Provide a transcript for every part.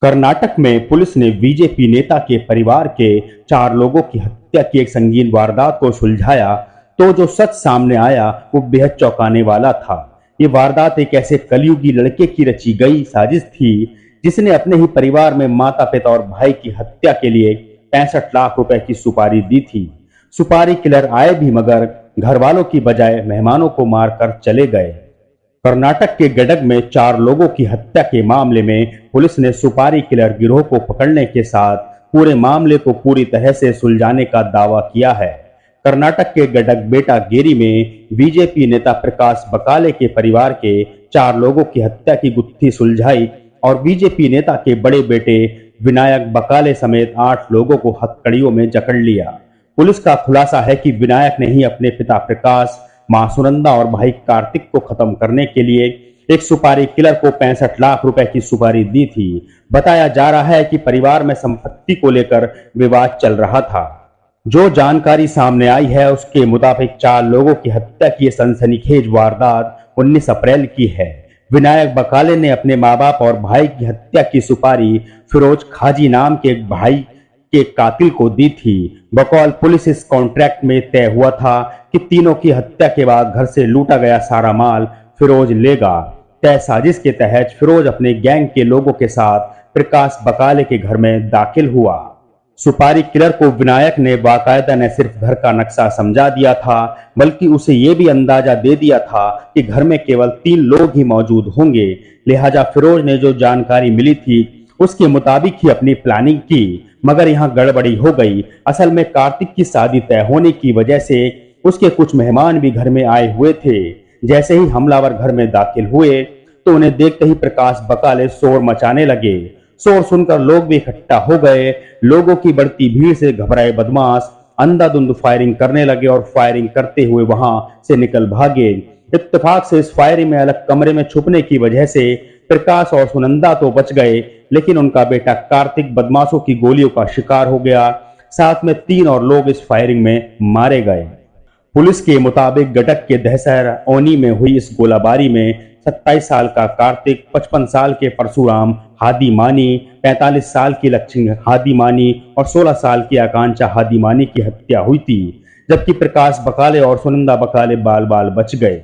कर्नाटक में पुलिस ने बीजेपी नेता के परिवार के 4 लोगों की हत्या की एक संगीन वारदात को सुलझाया तो जो सच सामने आया वो बेहद चौंकाने वाला था। ये वारदात एक ऐसे कलयुगी लड़के की रची गई साजिश थी जिसने अपने ही परिवार में माता पिता और भाई की हत्या के लिए 65 लाख रुपए की सुपारी दी थी। सुपारी किलर आए भी मगर घर वालों की बजाय मेहमानों को मारकर चले गए। कर्नाटक के गडग में 4 लोगों की हत्या के मामले में पुलिस ने सुपारी किलर गिरोह को पकड़ने के साथ पूरे मामले को पूरी तरह से सुलझाने का दावा किया है। कर्नाटक के गडग बेटा गेरी में बीजेपी नेता प्रकाश बकाले के परिवार के 4 लोगों की हत्या की गुत्थी सुलझाई और बीजेपी नेता के बड़े बेटे विनायक बकाले समेत 8 लोगों को हथकड़ियों में जकड़ लिया। पुलिस का खुलासा है कि विनायक ने ही अपने पिता प्रकाश, मां सुनंदा और भाई कार्तिक को खत्म करने के लिए एक सुपारी किलर को 65 लाख रुपए की सुपारी दी थी। बताया जा रहा है कि परिवार में संपत्ति को लेकर विवाद चल रहा था। जो जानकारी सामने आई है उसके मुताबिक 4 लोगों की हत्या की सनसनीखेज वारदात 19 अप्रैल की है। विनायक बकाले ने अपने माँ बाप और भाई की हत्या की सुपारी फिरोज खाजी नाम के एक भाई के कातिल को दी थी। बकौल पुलिस इस कॉन्ट्रैक्ट में तय हुआ था कि तीनों की हत्या के बाद घर से लूटा गया सारा माल फिरोज लेगा। तय साजिश के तहत फिरोज अपने गैंग के लोगों के साथ प्रकाश बकाले के घर में दाखिल हुआ। सुपारी किलर को विनायक ने बाकायदा न सिर्फ घर का नक्शा समझा दिया था बल्कि उसे यह भी अंदाजा दे दिया था कि घर में केवल 3 लोग ही मौजूद होंगे। लिहाजा फिरोज ने जो जानकारी मिली थी उसके मुताबिक ही अपनी प्लानिंग की, मगर यहाँ गड़बड़ी हो गई। असल में कार्तिक की शादी तय होने की वजह से उसके कुछ मेहमान भी घर में आए हुए थे। जैसे ही हमलावर घर में दाखिल हुए तो उन्हें देखते ही प्रकाश बकाले शोर मचाने लगे। शोर सुनकर लोग भी इकट्ठा हो गए। लोगों की बढ़ती भीड़ से घबराए बदमाश अंधाधुंध फायरिंग करने लगे और फायरिंग करते हुए वहां से निकल भागे। इत्तेफाक से इस फायरिंग में अलग कमरे में छुपने की वजह से प्रकाश और सुनंदा तो बच गए, लेकिन उनका बेटा कार्तिक बदमाशों की गोलियों का शिकार हो गया। साथ में 3 और लोग इस फायरिंग में मारे गए। पुलिस के मुताबिक गडक के दहसर ओनी में हुई इस गोलाबारी में 27 साल का कार्तिक, 55 साल के परशुराम हादीमानी, 45 साल की लक्ष्मी हादीमानी और 16 साल की आकांक्षा हादीमानी की हत्या हुई थी, जबकि प्रकाश बकाले और सुनंदा बकाले बाल बाल बच गए।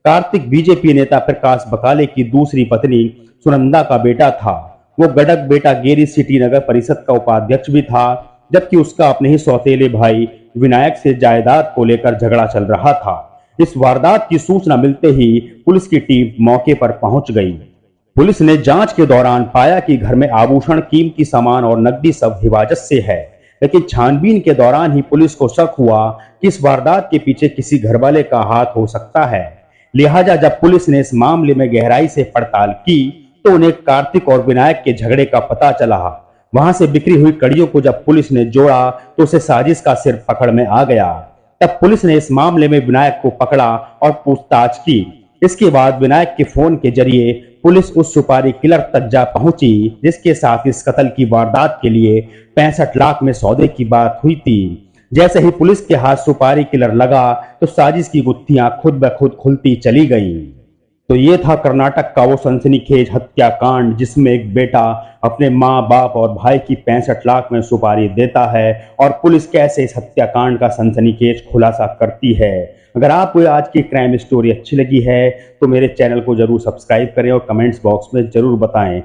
कार्तिक बीजेपी नेता प्रकाश बकाले की दूसरी पत्नी सुनंदा का बेटा था। वो गडक बेटा गेरी सिटी नगर परिषद का उपाध्यक्ष भी था, जबकि उसका अपने ही सौतेले भाई विनायक से जायदाद को लेकर झगड़ा चल रहा था। इस वारदात की सूचना मिलते ही पुलिस की टीम मौके पर पहुंच गई। पुलिस ने जांच के दौरान पाया कि घर में आभूषण, कीमती सामान और नकदी सब हिफाजत से है, लेकिन छानबीन के दौरान ही पुलिस को शक हुआ कि इस वारदात के पीछे किसी घरवाले का हाथ हो सकता है। लिहाजा जब पुलिस ने इस मामले में गहराई से पड़ताल की तो उन्हें कार्तिक और विनायक के झगड़े का पता चला। वहां से बिखरी हुई कड़ियों को जब पुलिस ने जोड़ा तो उसे साजिश का सिर पकड़ में आ गया। तब पुलिस ने इस मामले में विनायक को पकड़ा और पूछताछ की। इसके बाद विनायक के फोन के जरिए पुलिस उस सुपारी किलर तक जा पहुंची जिसके साथ इस कत्ल की वारदात के लिए 65 लाख में सौदे की बात हुई थी। जैसे ही पुलिस के हाथ सुपारी किलर लगा तो साजिश की गुत्थियां खुद ब खुद खुलती चली गईं। तो ये था कर्नाटक का वो सनसनीखेज हत्याकांड जिसमें एक बेटा अपने माँ बाप और भाई की 65 लाख में सुपारी देता है और पुलिस कैसे इस हत्याकांड का सनसनीखेज खुलासा करती है। अगर आपको आज की क्राइम स्टोरी अच्छी लगी है तो मेरे चैनल को जरूर सब्सक्राइब करें और कमेंट्स बॉक्स में जरूर बताएं।